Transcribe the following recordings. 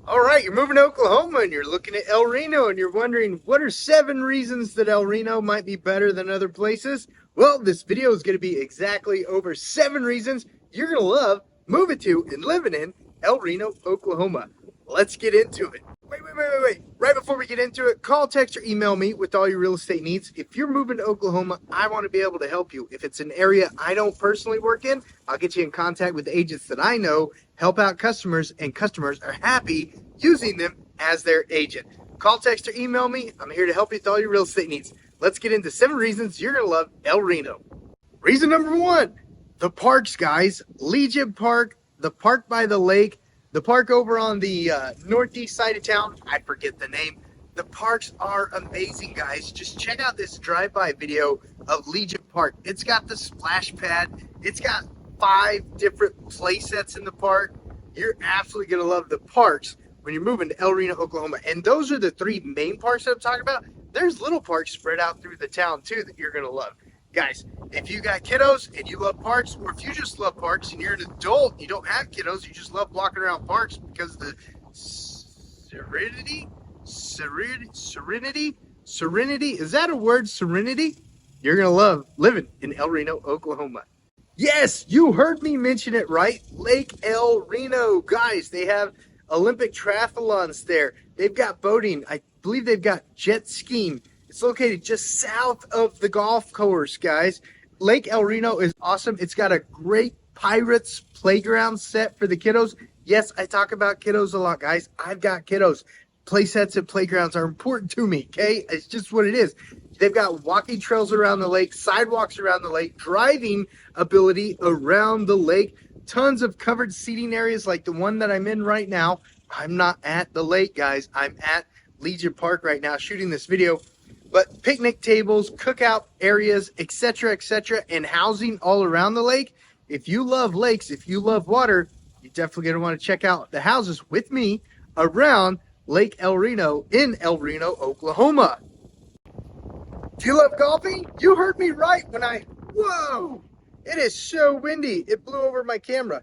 All right, you're moving to Oklahoma and you're looking at El Reno and you're wondering what are 7 reasons that El Reno might be better than other places? Well, this video is going to be exactly over 7 reasons you're going to love moving to and living in El Reno, Oklahoma. Let's get into it. Wait. Right before we get into it, call, text, or email me with all your real estate needs. If you're moving to Oklahoma, I want to be able to help you. If it's an area I don't personally work in, I'll get you in contact with agents that I know help out customers, and customers are happy using them as their agent. Call, text, or email me. I'm here to help you with all your real estate needs. Let's get into 7 reasons you're going to love El Reno. Reason number 1, the parks, guys. Legion Park, the park by the lake, the park over on the northeast side of town. I forget the name. The parks are amazing, guys. Just check out this drive-by video of Legion Park. It's got the splash pad. It's got 5 different play sets in the park. You're absolutely going to love the parks when you're moving to El Reno, Oklahoma. And those are the 3 main parks that I'm talking about. There's little parks spread out through the town, too, that you're going to love. Guys, if you got kiddos and you love parks, or if you just love parks and you're an adult and you don't have kiddos, you just love walking around parks because of the serenity, is that a word, serenity? You're going to love living in El Reno, Oklahoma. Yes, you heard me mention it right. Lake El Reno. Guys, they have Olympic triathlons there. They've got boating. I believe they've got jet skiing. It's located just south of the golf course, guys. Lake El Reno is awesome. It's got a great Pirates playground set for the kiddos. Yes, I talk about kiddos a lot, guys. I've got kiddos. Play sets and playgrounds are important to me, okay? It's just what it is. They've got walking trails around the lake, sidewalks around the lake, driving ability around the lake, tons of covered seating areas like the one that I'm in right now. I'm not at the lake, guys. I'm at Legion Park right now shooting this video. But picnic tables, cookout areas, etc., and housing all around the lake. If you love lakes, if you love water, you're definitely going to want to check out the houses with me around Lake El Reno in El Reno, Oklahoma. Do you love golfing? You heard me right when whoa! It is so windy. It blew over my camera.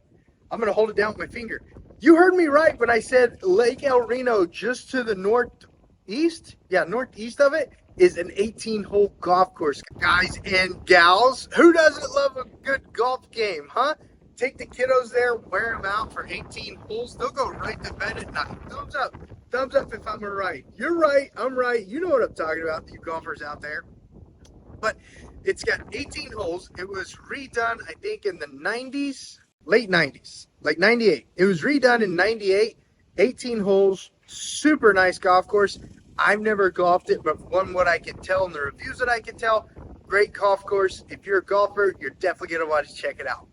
I'm going to hold it down with my finger. You heard me right when I said Lake El Reno just to the northeast. Yeah, northeast of it is an 18-hole golf course. Guys and gals, who doesn't love a good golf game, huh? Take the kiddos there, wear them out for 18 holes. They'll go right to bed at night. Thumbs up. Thumbs up if I'm right. You're right. I'm right. You know what I'm talking about, you golfers out there. But it's got 18 holes. It was redone, I think, in the 90s, late 90s, like 98. It was redone in 98, 18 holes, super nice golf course. I've never golfed it, but from what I can tell and the reviews that I can tell, great golf course. If you're a golfer, you're definitely going to want to check it out.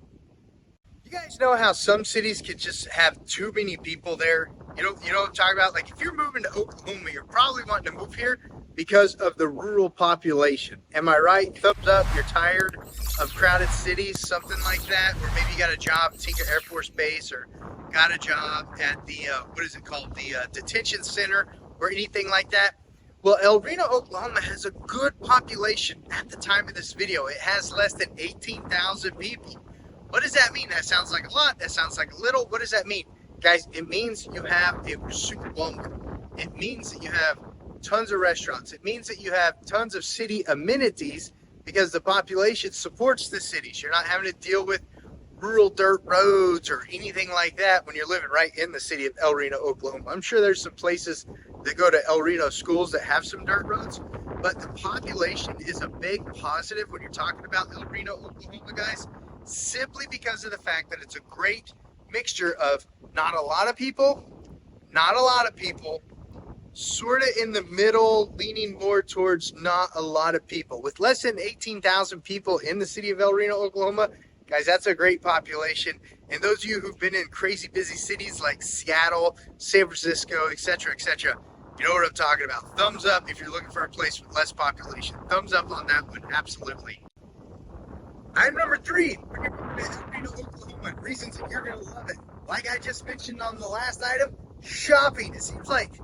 You guys know how some cities can just have too many people there? You know what I'm talking about? Like if you're moving to Oklahoma, you're probably wanting to move here because of the rural population. Am I right? Thumbs up. You're tired of crowded cities, something like that, or maybe you got a job at Tinker Air Force Base or got a job at the, what is it called? The detention center or anything like that. Well, El Reno, Oklahoma has a good population at the time of this video. It has less than 18,000 people. What does that mean? That sounds like a lot. That sounds like a little. What does that mean? Guys, it means you have a super Walmart. It means that you have tons of restaurants. It means that you have tons of city amenities because the population supports the cities. You're not having to deal with rural dirt roads or anything like that when you're living right in the city of El Reno, Oklahoma. I'm sure there's some places that go to El Reno schools that have some dirt roads, but the population is a big positive when you're talking about El Reno, Oklahoma, guys, simply because of the fact that it's a great mixture of not a lot of people, sort of in the middle, leaning more towards not a lot of people. With less than 18,000 people in the city of El Reno, Oklahoma, guys, that's a great population. And those of you who've been in crazy busy cities like Seattle, San Francisco, etc., you know what I'm talking about. Thumbs up if you're looking for a place with less population. Thumbs up on that one, absolutely. Item number 3, we're going to El Reno, Oklahoma. Reasons that you're going to love it. Like I just mentioned on the last item, shopping. It seems like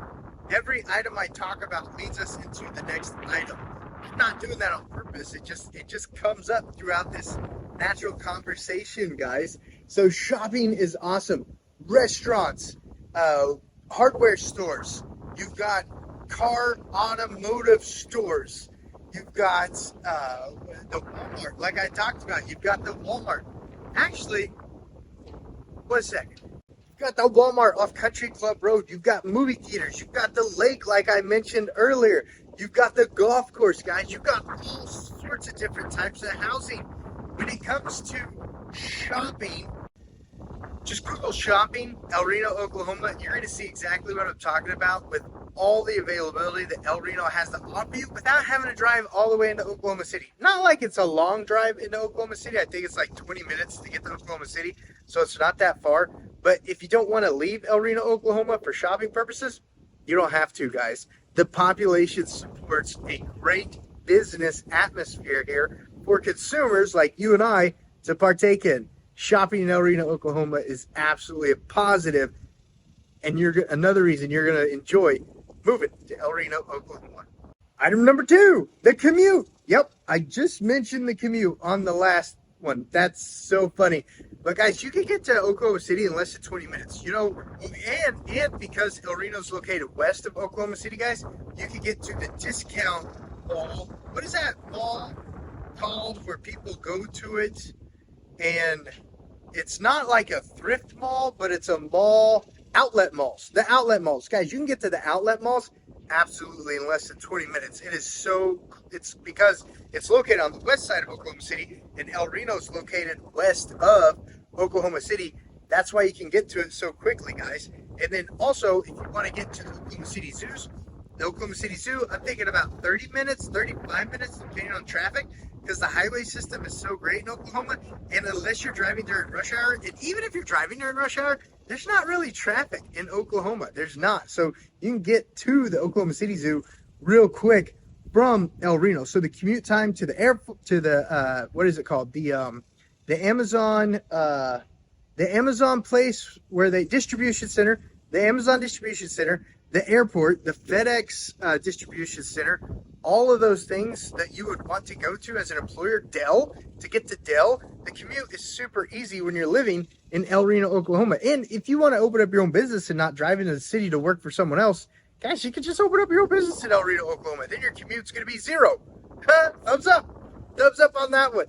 every item I talk about leads us into the next item. I'm not doing that on purpose. It just comes up throughout this natural conversation, guys. So shopping is awesome. Restaurants, hardware stores. You've got car automotive stores. You've got the Walmart, like I talked about. You've got the Walmart. Actually, one second. You've got the Walmart off Country Club Road. You've got movie theaters. You've got the lake, like I mentioned earlier. You've got the golf course, guys. You've got all sorts of different types of housing. When it comes to shopping, just Google shopping, El Reno, Oklahoma. You're going to see exactly what I'm talking about with all the availability that El Reno has to offer you without having to drive all the way into Oklahoma City. Not like it's a long drive into Oklahoma City. I think it's like 20 minutes to get to Oklahoma City, so it's not that far. But if you don't want to leave El Reno, Oklahoma for shopping purposes, you don't have to, guys. The population supports a great business atmosphere here for consumers like you and I to partake in. Shopping in El Reno, Oklahoma is absolutely a positive, and another reason you're going to enjoy moving to El Reno, Oklahoma. Item number 2, the commute. Yep, I just mentioned the commute on the last one. That's so funny. But guys, you can get to Oklahoma City in less than 20 minutes. You know, and because El Reno's located west of Oklahoma City, guys, you can get to the discount mall. What is that mall called where people go to it? And it's not like a thrift mall, but it's a mall, outlet malls. The outlet malls. Guys, you can get to the outlet malls absolutely in less than 20 minutes. It's because it's located on the west side of Oklahoma City, and El Reno's located west of Oklahoma City. That's why you can get to it so quickly, guys. And then also, if you want to get to the Oklahoma City Zoos, the Oklahoma City Zoo, I'm thinking about 30 minutes, 35 minutes, depending on traffic, because the highway system is so great in Oklahoma. And unless you're driving during rush hour, and even if you're driving during rush hour, there's not really traffic in Oklahoma. There's not. So you can get to the Oklahoma City Zoo real quick from El Reno. So the commute time to the airport, to the what is it called? The Amazon place where the distribution center, the Amazon distribution center, the airport, the FedEx distribution center, all of those things that you would want to go to as an employer. Dell, to get to Dell, the commute is super easy when you're living in El Reno, Oklahoma. And if you want to open up your own business and not drive into the city to work for someone else, guys, you can just open up your own business in El Reno, Oklahoma. Then your commute's going to be 0. Thumbs up. Thumbs up on that one.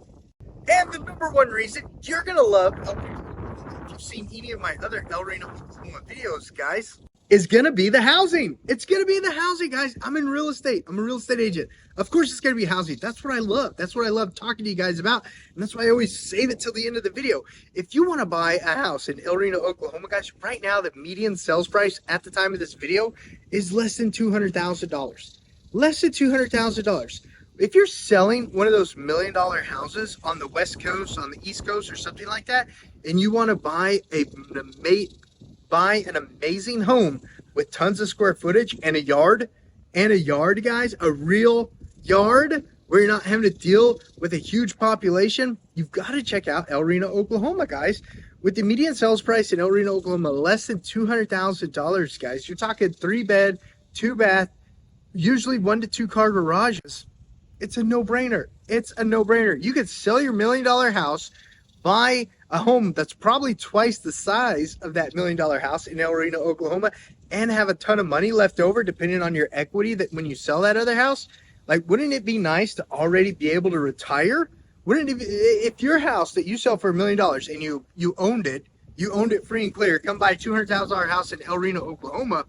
And the number one reason you're going to love El Reno, Oklahoma, if you've seen any of my other El Reno, Oklahoma videos, guys, is going to be the housing. It's going to be the housing, guys. I'm in real estate. I'm a real estate agent. Of course, it's going to be housing. That's what I love. That's what I love talking to you guys about. And that's why I always save it till the end of the video. If you want to buy a house in El Reno, Oklahoma, guys, right now, the median sales price at the time of this video is less than $200,000. Less than $200,000. If you're selling one of those $1 million houses on the West Coast, on the East Coast, or something like that, and you want to buy an amazing home with tons of square footage and a yard, guys, a real yard where you're not having to deal with a huge population, you've got to check out El Reno, Oklahoma, guys. With the median sales price in El Reno, Oklahoma, less than $200,000, guys. You're talking 3-bed, 2-bath, usually 1 to 2 car garages. It's a no-brainer. It's a no-brainer. You could sell your $1 million house, buy a home that's probably twice the size of that $1 million house in El Reno, Oklahoma, and have a ton of money left over depending on your equity that when you sell that other house. Like, wouldn't it be nice to already be able to retire? Wouldn't it be, if your house that you sell for $1 million and you owned it free and clear, come buy a $200,000 house in El Reno, Oklahoma,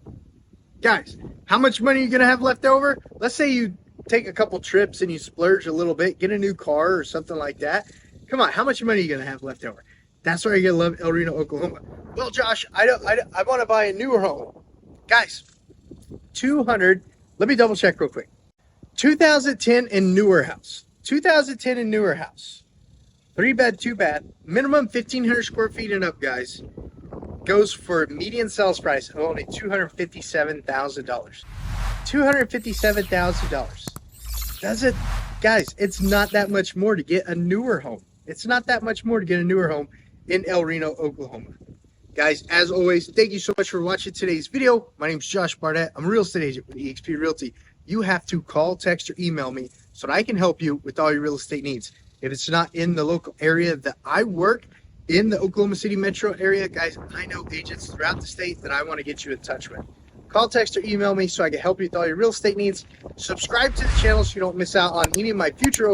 guys, how much money are you going to have left over? Let's say you take a couple trips and you splurge a little bit, get a new car or something like that. Come on, how much money are you going to have left over? That's why you're going to love El Reno, Oklahoma. Well, Josh, I want to buy a newer home. Guys, let me double check real quick. 2010 and newer house. 2010 and newer house. 3-bed, 2-bath, minimum 1,500 square feet and up, guys. Goes for median sales price of only $257,000. $257,000. Does it, guys? It's not that much more to get a newer home. It's not that much more to get a newer home in El Reno, Oklahoma. Guys, as always, thank you so much for watching today's video. My name is Josh Barnett. I'm a real estate agent with eXp Realty. You have to call, text, or email me so that I can help you with all your real estate needs. If it's not in the local area that I work in the Oklahoma City metro area, guys, I know agents throughout the state that I want to get you in touch with. Call, text, or email me so I can help you with all your real estate needs. Subscribe to the channel so you don't miss out on any of my future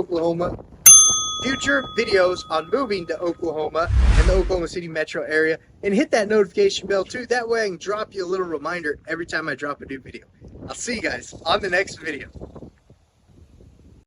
videos on moving to Oklahoma and the Oklahoma City metro area. And hit that notification bell too. That way I can drop you a little reminder every time I drop a new video. I'll see you guys on the next video.